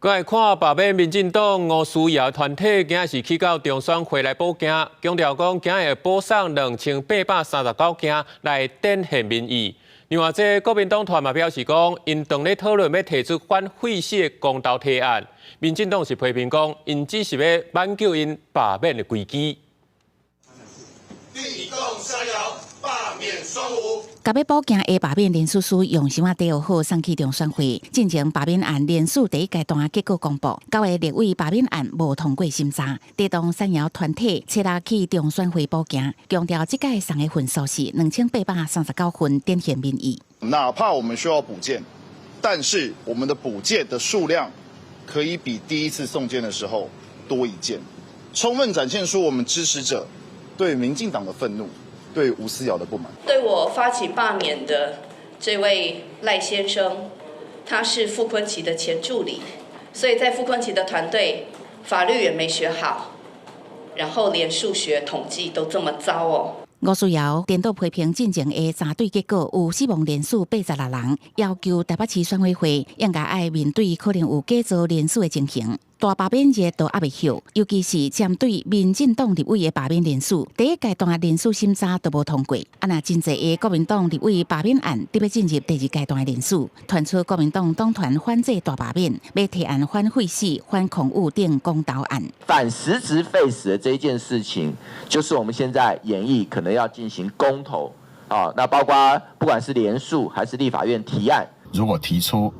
我来看罢免民进党吴思瑶团体今日是去到中选会来补件，强调讲今日会补送2839件来展现民意。另外，这国民党团嘛表示讲，因当咧讨论要提出反废死的公投提案，民进党是批评讲，因只是要挽救因罢免的规矩。地动山摇，罢免双无。甲要补件的罢免连署书用2月第2号送去中选会，进前罢免案连署第一阶段结果公布，9个立委罢免案无通过审查，地动山摇团体切拉去中选会补件，强调这届送的份数是2839份，展现民意。哪怕我们需要补件，但是我们的补件的数量可以比第一次送件的时候多1件，充分展现出我们支持者对民进党的愤怒，对吴思瑶的不满。对我发起罢免的这位赖先生，他是傅昆萁的前助理，所以在傅昆萁的团队，法律也没学好，然后连数学统计都这么糟哦。吴思瑶颠倒批评进前的查对结果有死亡人数86人，要求台北市选委会应该爱面对可能有假造人数的情形。大罢免日都还未休，尤其是针对民进党立委的罢免人数，第一阶段人数审查都无通过。那真侪的国民党立委罢免案，得要进入第2阶段的人数，传出国民党党团反这大罢免，要提案反废死、反恐误等公投案。反实质废死的这一件事情，就是我们现在演绎可能要进行公投啊，那包括不管是联署还是立法院提案，如果提出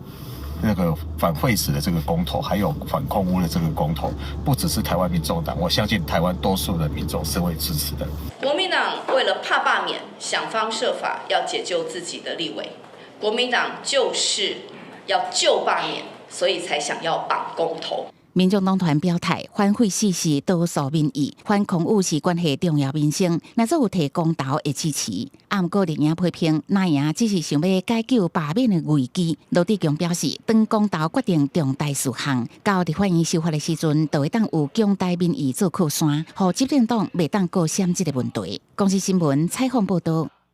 那个反废死的这个公投，还有反空污的这个公投，不只是台湾民众党，我相信台湾多数的民众是会支持的。国民党为了怕罢免，想方设法要解救自己的立委。国民党就是要救罢免，所以才想要绑公投。民众党团表态，反废死是多数民意，反空污是关系重要民生，那做有提公投的支持。不过，另一批评，那样只是想要解救罢免的危机。罗志强表示，当公投决定重大事项，到立法院修法的时阵，就会当有强大民意做靠山，让执政党袂当过闪这个问题。公司新闻采访报道。